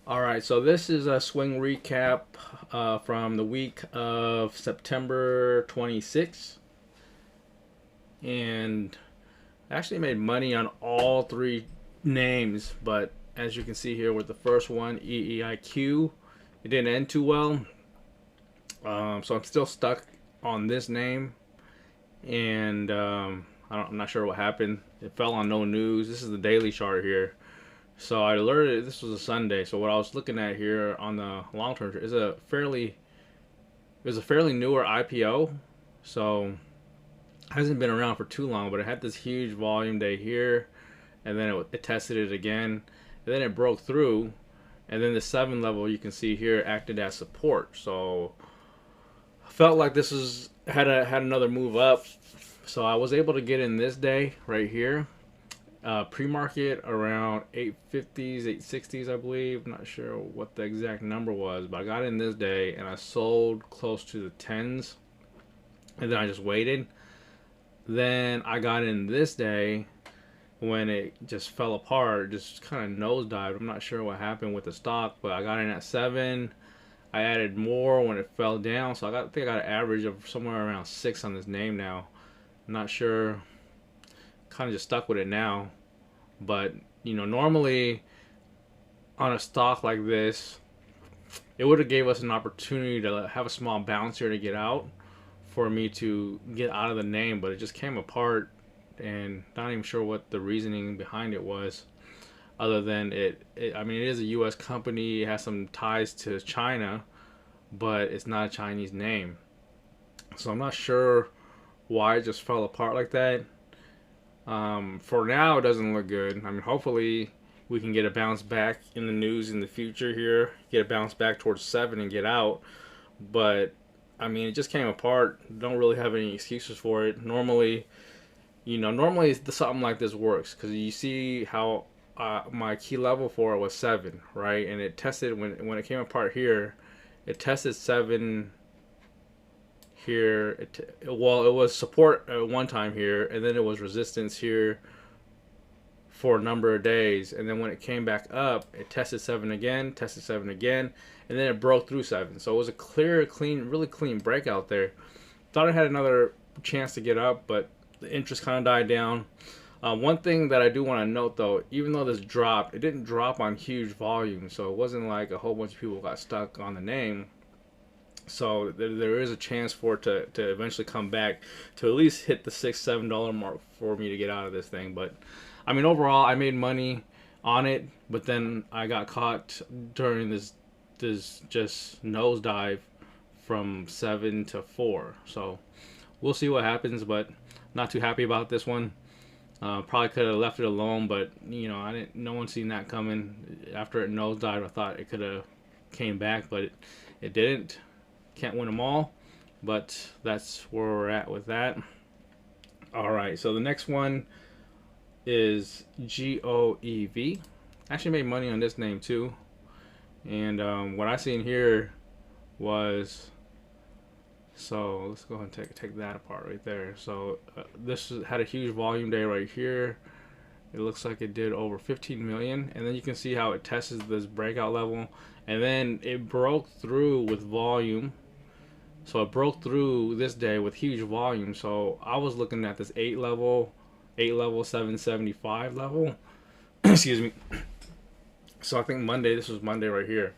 All right, so this is a swing recap from the week of September 26th, and I actually made money on all three names, but as you can see here with the first one, EEIQ, it didn't end too well, so I'm still stuck on this name, and I'm not sure what happened. It fell on no news. This is the daily chart here. So I alerted this was a Sunday. So what I was looking at here on the long term is a fairly newer IPO. So it hasn't been around for too long, but it had this huge volume day here, and then it tested it again, and then it broke through, and then the 7 level you can see here acted as support. So I felt like this was had another move up. So I was able to get in this day right here, pre-market around 850s, 860s, I believe. Not sure what the exact number was, but I got in this day and I sold close to the tens, and then I just waited. Then I got in this day when it just fell apart, just kind of nosedived. I'm not sure what happened with the stock, but I got in at 7. I added more when it fell down, so I think I got an average of somewhere around 6 on this name now. I'm not sure. Kind of just stuck with it now. But, normally on a stock like this, it would have gave us an opportunity to have a small bounce here to get out for me to get out of the name, but it just came apart and not even sure what the reasoning behind it was, other than I mean, it is a US company, it has some ties to China, but it's not a Chinese name. So I'm not sure why it just fell apart like that. For now, it doesn't look good. I mean, hopefully we can get a bounce back in the news in the future here, get a bounce back towards 7 and get out. But I mean, it just came apart. Don't really have any excuses for it. Normally something like this works because you see how my key level for it was 7, right? And it tested when it came apart here. It tested 7 here. It was support at one time here, and then it was resistance here for a number of days, and then when it came back up, it tested 7 again, and then it broke through 7. So it was a really clean breakout there. Thought it had another chance to get up, but the interest kind of died down. One thing that I do want to note though, even though this dropped, it didn't drop on huge volume, so it wasn't like a whole bunch of people got stuck on the name. So there is a chance for it to eventually come back to at least hit the $6-7 mark for me to get out of this thing. But I mean, overall, I made money on it, but then I got caught during this just nosedive from 7 to 4. So we'll see what happens, but not too happy about this one. Probably could have left it alone, but I didn't. No one seen that coming. After it nosedived, I thought it could have came back, but it didn't. Can't win them all, but that's where we're at with that. All right, so the next one is GOEV. Actually made money on this name too, and what I seen here was, so let's go ahead and take that apart right there. So this had a huge volume day right here. It looks like it did over 15 million, and then you can see how it tests this breakout level, and then it broke through with volume. So it broke through this day with huge volume. So I was looking at this 8 level 775 level. Excuse me. So I think this was Monday right here.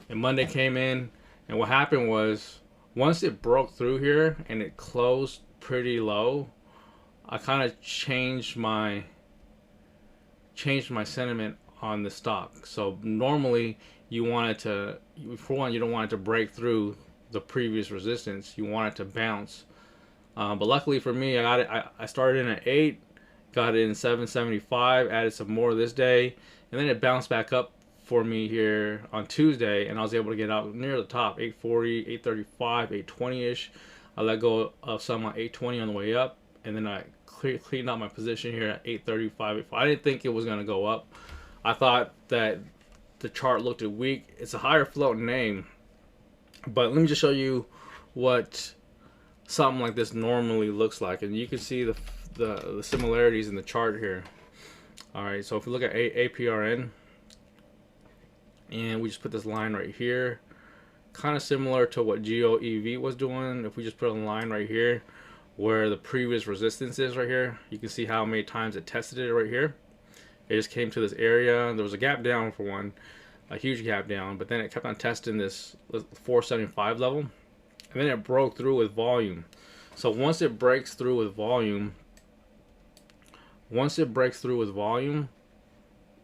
And Monday came in, and what happened was once it broke through here and it closed pretty low, I kind of changed my sentiment on the stock. So normally you want it to, for one, you don't want it to break through the previous resistance. You want it to bounce. But luckily for me, I got it. I started in at 8, got it in 775, added some more this day, and then it bounced back up for me here on Tuesday, and I was able to get out near the top, 840, 835, 820-ish. I let go of some on 820 on the way up, and then I cleaned out my position here at 835. I didn't think it was going to go up. I thought that the chart looked weak. It's a higher float name, but let me just show you what something like this normally looks like, and you can see the similarities in the chart here. All right, so if we look at APRN, and we just put this line right here, kind of similar to what GOEV was doing. If we just put a line right here where the previous resistance is right here, you can see how many times it tested it right here. It just came to this area. There was a gap down for one, a huge gap down, but then it kept on testing this 475 level, and then it broke through with volume. So once it breaks through with volume,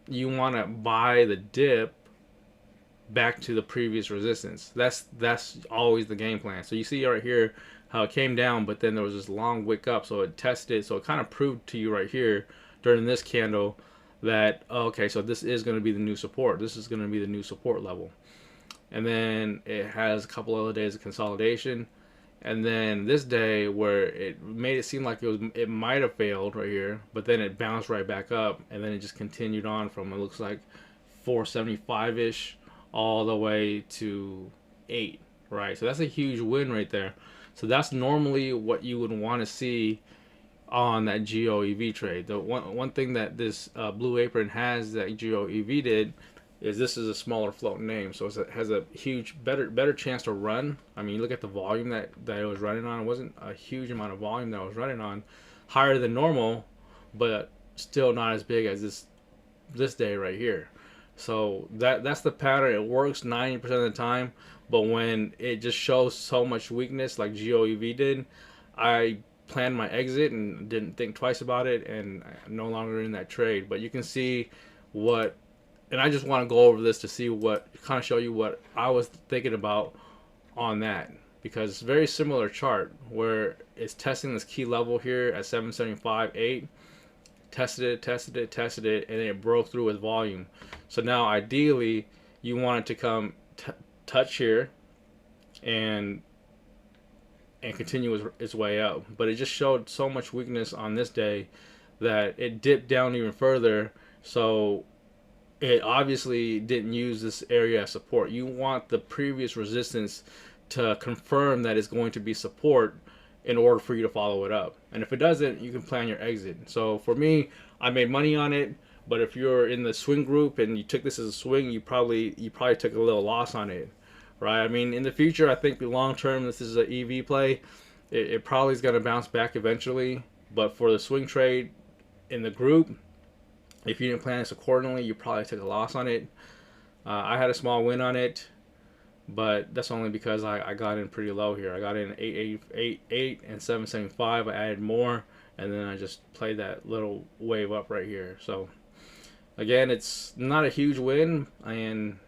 you want to buy the dip back to the previous resistance. That's always the game plan. So you see right here how it came down, but then there was this long wick up, so it tested. So it kind of proved to you right here during this candle that, okay, so this is going to be the new support. This is going to be the new support level. And then it has a couple other days of consolidation, and then this day where it made it seem like it might have failed right here, but then it bounced right back up, and then it just continued on from, it looks like 475-ish all the way to 8, right? So that's a huge win right there. So that's normally what you would want to see on that GOEV trade. The one thing that this Blue Apron has that GOEV did is this is a smaller float name, so it has a huge better chance to run. I mean, you look at the volume that it was running on. It wasn't a huge amount of volume that it was running on, higher than normal, but still not as big as this day right here. So that's the pattern. It works 90% of the time, but when it just shows so much weakness like GOEV did, I planned my exit and didn't think twice about it, and I'm no longer in that trade. But you can see what, and I just want to go over this to see what, kind of show you what I was thinking about on that, because it's a very similar chart where it's testing this key level here at 775.8, tested it, and it broke through with volume. So now ideally you want it to come touch here and continue its way up, but it just showed so much weakness on this day that it dipped down even further. So it obviously didn't use this area as support. You want the previous resistance to confirm that it's going to be support in order for you to follow it up. And if it doesn't, you can plan your exit. So for me, I made money on it, but if you're in the swing group and you took this as a swing, you probably took a little loss on it, right? I mean, in the future, I think long term, this is an EV play. It probably is going to bounce back eventually, but for the swing trade in the group, if you didn't plan this accordingly, you probably took a loss on it. I had a small win on it, but that's only because I got in pretty low here. I got in 888 and 775. I added more, and then I just played that little wave up right here. So again, it's not a huge win, and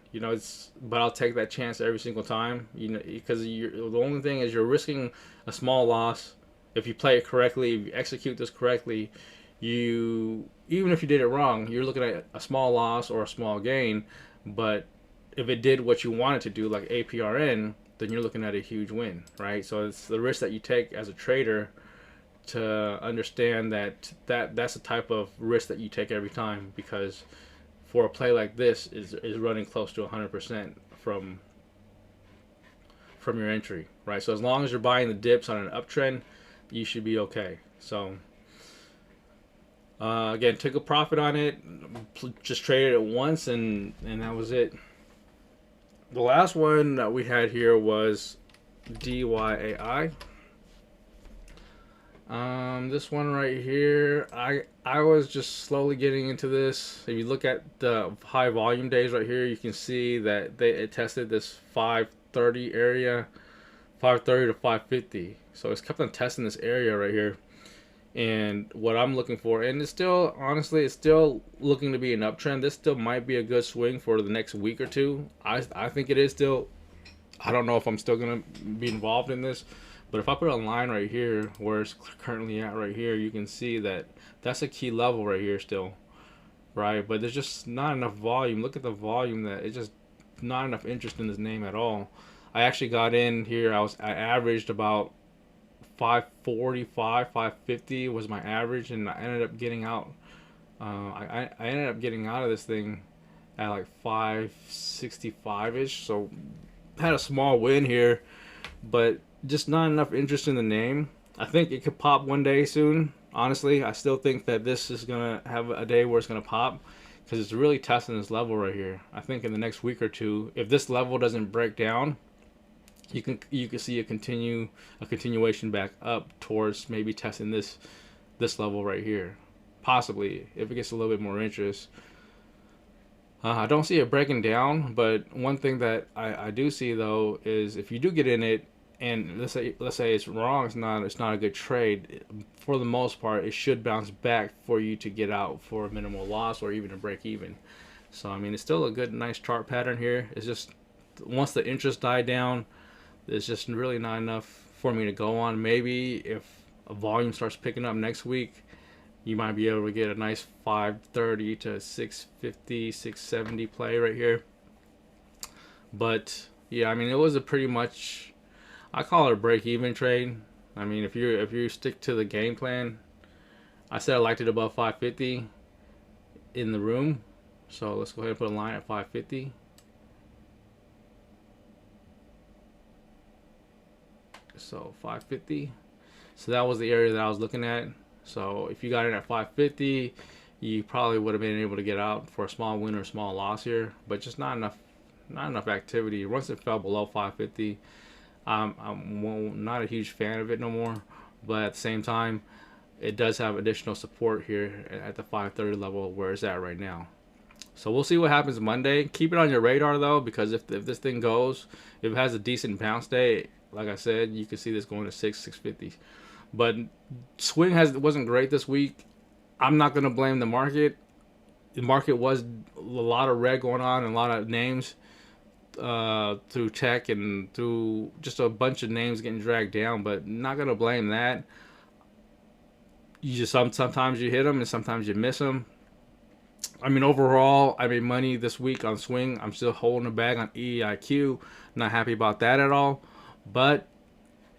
but I'll take that chance every single time. Because the only thing is you're risking a small loss. If you play it correctly, if you execute this correctly, even if you did it wrong, you're looking at a small loss or a small gain. But if it did what you want it to do, like APRN, then you're looking at a huge win, right? So it's the risk that you take as a trader to understand that's the type of risk that you take every time, because for a play like this is running close to 100% from your entry, right? So as long as you're buying the dips on an uptrend, you should be okay. So again, took a profit on it, just traded it once, and that was it. The last one that we had here was DYAI. This one right here, I was just slowly getting into this. If you look at the high volume days right here, you can see that it tested this 530 area, 530 to 550. So it's kept on testing this area right here. And what I'm looking for, and it's still, honestly, it's still looking to be an uptrend. This still might be a good swing for the next week or two. I think it is still. I don't know if I'm still going to be involved in this, but if I put a line right here where it's currently at right here, you can see that that's a key level right here still, right? But there's just not enough volume. Look at the volume, that it's just not enough interest in this name at all. I actually got in here. I averaged about 545, 550 was my average, and I ended up getting out. I ended up getting out of this thing at like 565-ish. So had a small win here, but just not enough interest in the name. I think it could pop one day soon. Honestly, I still think that this is gonna have a day where it's gonna pop, because it's really testing this level right here. I think in the next week or two, if this level doesn't break down, you can see a continuation back up towards maybe testing this level right here, possibly if it gets a little bit more interest. I don't see it breaking down, but one thing that I do see though is if you do get in it, and let's say it's wrong, it's not a good trade. For the most part, it should bounce back for you to get out for a minimal loss or even a break even. So I mean, it's still a good, nice chart pattern here. It's just once the interest died down, it's just really not enough for me to go on. Maybe if a volume starts picking up next week, you might be able to get a nice 530 to 650, 670 play right here. But yeah, I mean, it was a pretty much, I call it a break-even trade. I mean, if you stick to the game plan, I said I liked it above 550 in the room. So let's go ahead and put a line at 550. So 550. So that was the area that I was looking at. So if you got in at 550, you probably would have been able to get out for a small win or a small loss here, but just not enough activity. Once it fell below 550, I'm not a huge fan of it no more. But at the same time, it does have additional support here at the 530 level where it's at right now. So we'll see what happens Monday. Keep it on your radar though, because if this thing goes, if it has a decent bounce day, like I said, you can see this going to 650. But swing wasn't great this week. I'm not gonna blame the market. The market was a lot of red going on and a lot of names through tech and through just a bunch of names getting dragged down. But not gonna blame that. You just sometimes you hit them and sometimes you miss them. I mean, overall, I made money this week on swing. I'm still holding a bag on EIQ. Not happy about that at all. But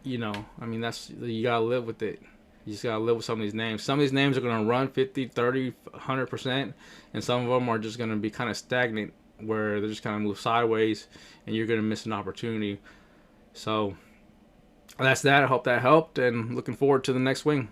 you know, I mean, you gotta live with it. You just gotta live with some of these names. Some of these names are gonna run 50, 30, 100%, and some of them are just gonna be kind of stagnant, where they're just kind of move sideways, and you're gonna miss an opportunity. So that's that. I hope that helped, and looking forward to the next swing.